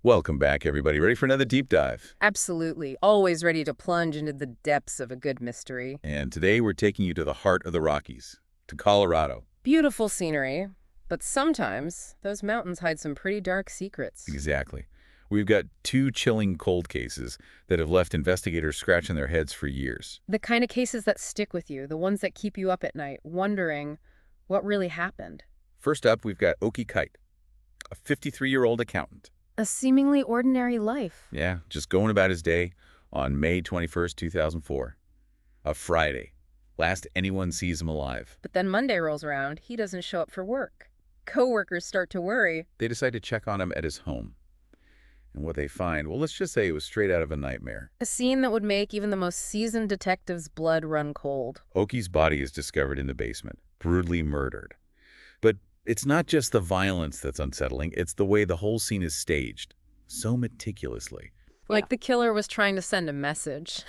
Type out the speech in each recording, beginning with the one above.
Welcome back, everybody. Ready for another deep dive? Absolutely. Always ready to plunge into the depths of a good mystery. And today we're taking you to the heart of the Rockies, to Colorado. Beautiful scenery, but sometimes those mountains hide some pretty dark secrets. Exactly. We've got two chilling cold cases that have left investigators scratching their heads for years. The kind of cases that stick with you, the ones that keep you up at night, wondering what really happened. First up, we've got Kite, a 53-year-old accountant. A seemingly ordinary life. Yeah, just going about his day on May 21st, 2004. A Friday. Last anyone sees him alive. But then Monday rolls around, he doesn't show up for work. Coworkers start to worry. They decide to check on him at his home. And what they find, well, let's just say it was straight out of a nightmare. A scene that would make even the most seasoned detective's blood run cold. Oki's body is discovered in the basement, brutally murdered. But it's not just the violence that's unsettling, it's the way the whole scene is staged, so meticulously. Like the killer was trying to send a message.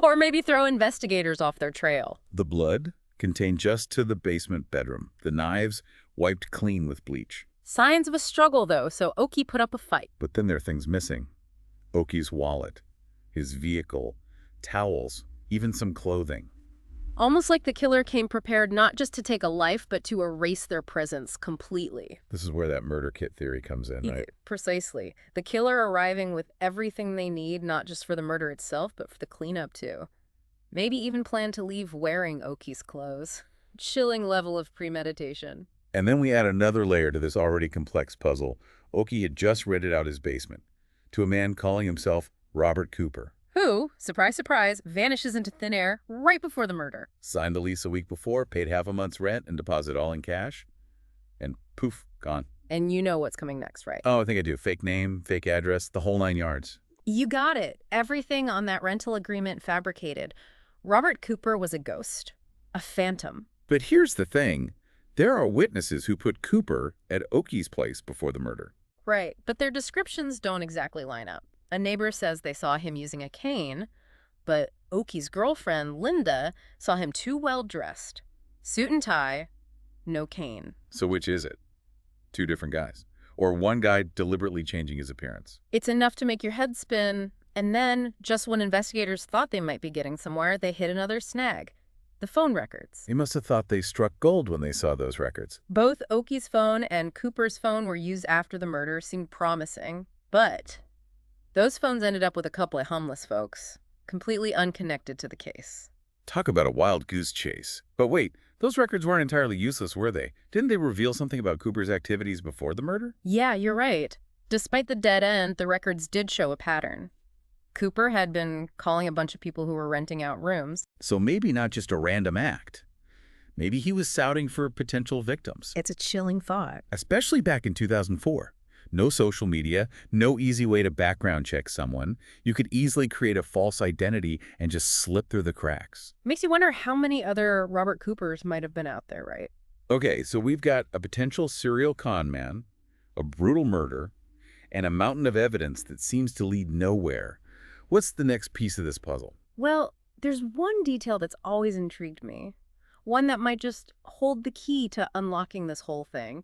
Or maybe throw investigators off their trail. The blood contained just to the basement bedroom, the knives wiped clean with bleach. Signs of a struggle, though, so Oki put up a fight. But then there are things missing. Oki's wallet, his vehicle, towels, even some clothing. Almost like the killer came prepared not just to take a life, but to erase their presence completely. This is where that murder kit theory comes in, right? Precisely. The killer arriving with everything they need, not just for the murder itself, but for the cleanup, too. Maybe even planned to leave wearing Oki's clothes. Chilling level of premeditation. And then we add another layer to this already complex puzzle. Oki had just rented out his basement to a man calling himself Robert Cooper. Who, surprise, surprise, vanishes into thin air right before the murder. Signed the lease a week before, paid half a month's rent, and deposited all in cash. And poof, gone. And you know what's coming next, right? Oh, I think I do. Fake name, fake address, the whole 9 yards. You got it. Everything on that rental agreement fabricated. Robert Cooper was a ghost. A phantom. But here's the thing. There are witnesses who put Cooper at Oki's place before the murder. Right, but their descriptions don't exactly line up. A neighbor says they saw him using a cane, but Oki's girlfriend, Linda, saw him too well dressed. Suit and tie, no cane. So which is it? Two different guys? Or one guy deliberately changing his appearance? It's enough to make your head spin, and then, just when investigators thought they might be getting somewhere, they hit another snag. The phone records. They must have thought they struck gold when they saw those records. Both Oki's phone and Cooper's phone were used after the murder, seemed promising, but those phones ended up with a couple of homeless folks, completely unconnected to the case. Talk about a wild goose chase. But wait, those records weren't entirely useless, were they? Didn't they reveal something about Cooper's activities before the murder? Yeah, you're right. Despite the dead end, the records did show a pattern. Cooper had been calling a bunch of people who were renting out rooms. So maybe not just a random act. Maybe he was scouting for potential victims. It's a chilling thought. Especially back in 2004. No social media, no easy way to background check someone. You could easily create a false identity and just slip through the cracks. Makes you wonder how many other Robert Coopers might have been out there, right? Okay, so we've got a potential serial con man, a brutal murder, and a mountain of evidence that seems to lead nowhere. What's the next piece of this puzzle? Well, there's one detail that's always intrigued me. One that might just hold the key to unlocking this whole thing.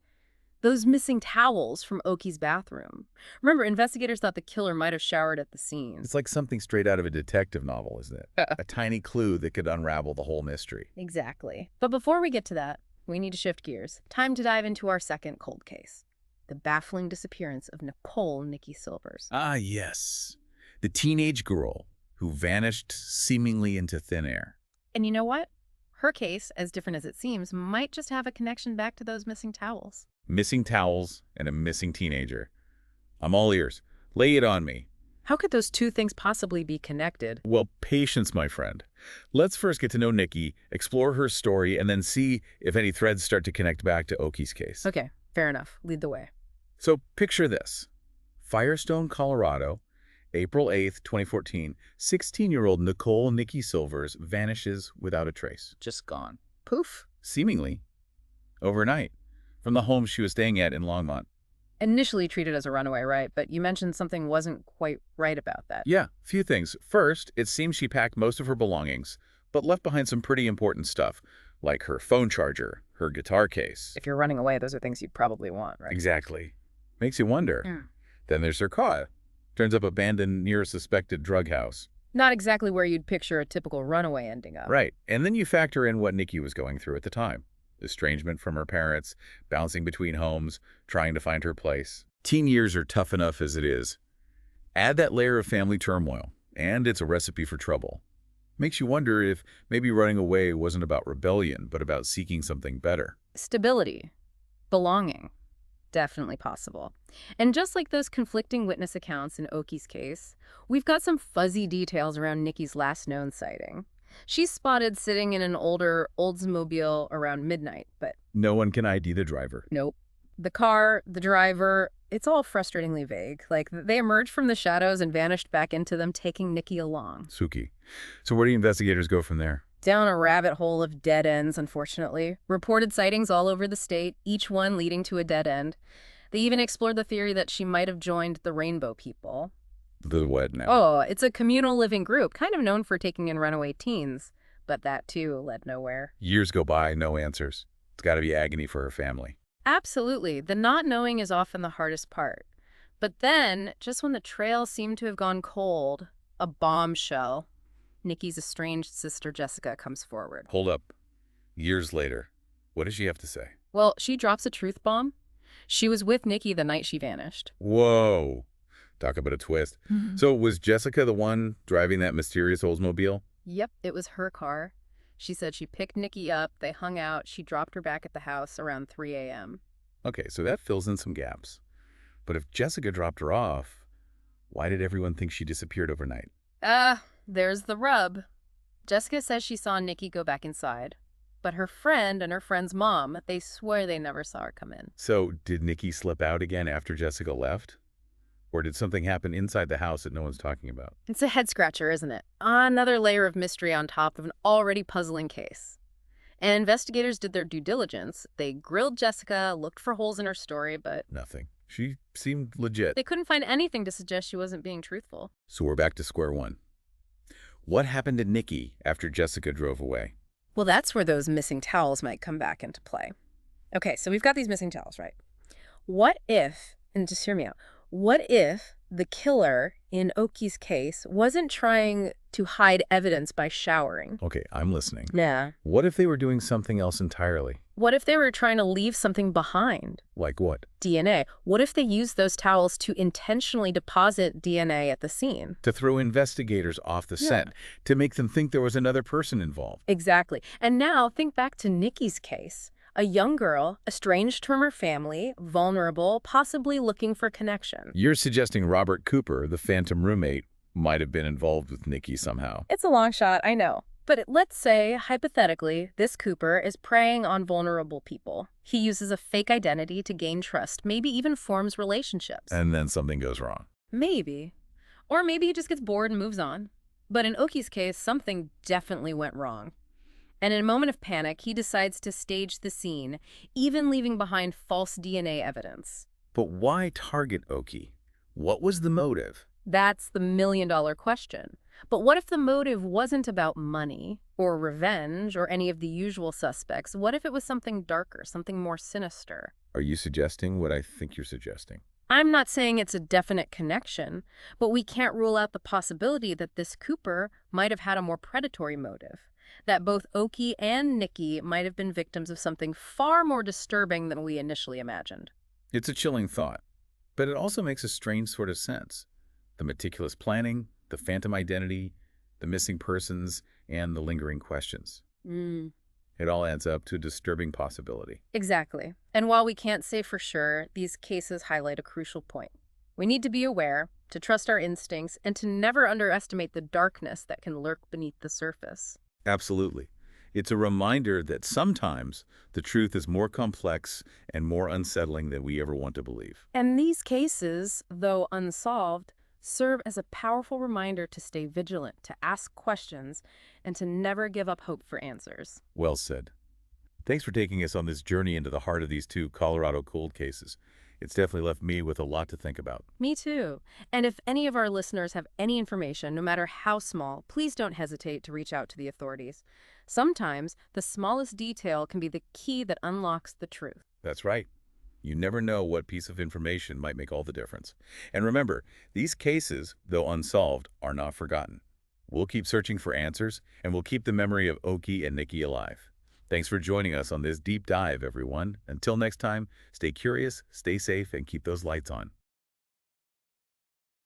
Those missing towels from Oki's bathroom. Remember, investigators thought the killer might have showered at the scene. It's like something straight out of a detective novel, isn't it? A tiny clue that could unravel the whole mystery. Exactly. But before we get to that, we need to shift gears. Time to dive into our second cold case. The baffling disappearance of Nicole Nikki Silvers. Ah, yes. The teenage girl who vanished seemingly into thin air. And you know what? Her case, as different as it seems, might just have a connection back to those missing towels. Missing towels and a missing teenager. I'm all ears. Lay it on me. How could those two things possibly be connected? Well, patience, my friend. Let's first get to know Nikki, explore her story, and then see if any threads start to connect back to Oki's case. Okay, fair enough. Lead the way. So picture this. Firestone, Colorado, April 8th, 2014, 16-year-old Nicole Nikki Silvers vanishes without a trace. Just gone. Poof. Seemingly overnight from the home she was staying at in Longmont. Initially treated as a runaway, right? But you mentioned something wasn't quite right about that. Yeah, few things. First, it seems she packed most of her belongings, but left behind some pretty important stuff, like her phone charger, her guitar case. If you're running away, those are things you'd probably want, right? Exactly. Makes you wonder. Then there's her car. Turns up abandoned near a suspected drug house. Not exactly where you'd picture a typical runaway ending up. Right. And then you factor in what Nikki was going through at the time. Estrangement from her parents, bouncing between homes, trying to find her place. Teen years are tough enough as it is. Add that layer of family turmoil, and it's a recipe for trouble. Makes you wonder if maybe running away wasn't about rebellion, but about seeking something better. Stability. Belonging. Definitely possible. And just like those conflicting witness accounts in Oki's case, we've got some fuzzy details around Nikki's last known sighting. She's spotted sitting in an older Oldsmobile around midnight, but No one can ID the driver. nope. The car, the driver, it's all frustratingly vague. Like, they emerged from the shadows and vanished back into them, taking Nikki along. Suki. So where do investigators go from there? Down a rabbit hole of dead ends, unfortunately. Reported sightings all over the state, each one leading to a dead end. They even explored the theory that she might have joined the Rainbow People. The what now? Oh, it's a communal living group, kind of known for taking in runaway teens. But that, too, led nowhere. Years go by, no answers. It's got to be agony for her family. Absolutely. The not knowing is often the hardest part. But then, just when the trail seemed to have gone cold, a bombshell. Nikki's estranged sister Jessica comes forward. Hold up. Years later, what does she have to say? Well, she drops a truth bomb. She was with Nikki the night she vanished. Whoa. Talk about a twist. So was Jessica the one driving that mysterious Oldsmobile? Yep, it was her car. She said she picked Nikki up, they hung out, she dropped her back at the house around 3 a.m. Okay, so that fills in some gaps. But if Jessica dropped her off, why did everyone think she disappeared overnight? There's the rub. Jessica says she saw Nikki go back inside. But her friend and her friend's mom, they swear they never saw her come in. So did Nikki slip out again after Jessica left? Or did something happen inside the house that no one's talking about? It's a head-scratcher, isn't it? Another layer of mystery on top of an already puzzling case. And investigators did their due diligence. They grilled Jessica, looked for holes in her story, but Nothing. She seemed legit. they couldn't find anything to suggest she wasn't being truthful. So we're back to square one. What happened to Nikki after Jessica drove away? Well, that's where those missing towels might come back into play. Okay, so we've got these missing towels, right? What if, and just hear me out, what if the killer in Oki's case wasn't trying to hide evidence by showering? Okay, I'm listening. Yeah. What if they were doing something else entirely? What if they were trying to leave something behind? Like what? DNA. What if they used those towels to intentionally deposit DNA at the scene? To throw investigators off the scent, to make them think there was another person involved. Exactly. And now think back to Nikki's case. A young girl, estranged from her family, vulnerable, possibly looking for connection. You're suggesting Robert Cooper, the phantom roommate, might have been involved with Nikki somehow. It's a long shot, I know. But let's say, hypothetically, this Cooper is preying on vulnerable people. He uses a fake identity to gain trust, maybe even forms relationships. And then something goes wrong. Maybe. Or maybe he just gets bored and moves on. But in Oki's case, something definitely went wrong. And in a moment of panic, he decides to stage the scene, even leaving behind false DNA evidence. But why target Oki? What was the motive? That's the million-dollar question. But what if the motive wasn't about money or revenge or any of the usual suspects? What if it was something darker, something more sinister? Are you suggesting what I think you're suggesting? I'm not saying it's a definite connection, but we can't rule out the possibility that this Cooper might have had a more predatory motive, that both Oki and Nikki might have been victims of something far more disturbing than we initially imagined. It's a chilling thought, but it also makes a strange sort of sense. The meticulous planning, the phantom identity, the missing persons, and the lingering questions. It all adds up to a disturbing possibility. Exactly. And while we can't say for sure, these cases highlight a crucial point. We need to be aware, to trust our instincts, and to never underestimate the darkness that can lurk beneath the surface. Absolutely. It's a reminder that sometimes the truth is more complex and more unsettling than we ever want to believe. And these cases, though unsolved, serve as a powerful reminder to stay vigilant, to ask questions, and to never give up hope for answers. Well said. Thanks for taking us on this journey into the heart of these two Colorado cold cases. It's definitely left me with a lot to think about. Me too. And if any of our listeners have any information, no matter how small, please don't hesitate to reach out to the authorities. Sometimes the smallest detail can be the key that unlocks the truth. That's right. You never know what piece of information might make all the difference. And remember, these cases, though unsolved, are not forgotten. We'll keep searching for answers, and we'll keep the memory of Oki and Nikki alive. Thanks for joining us on this deep dive, everyone. Until next time, stay curious, stay safe, and keep those lights on.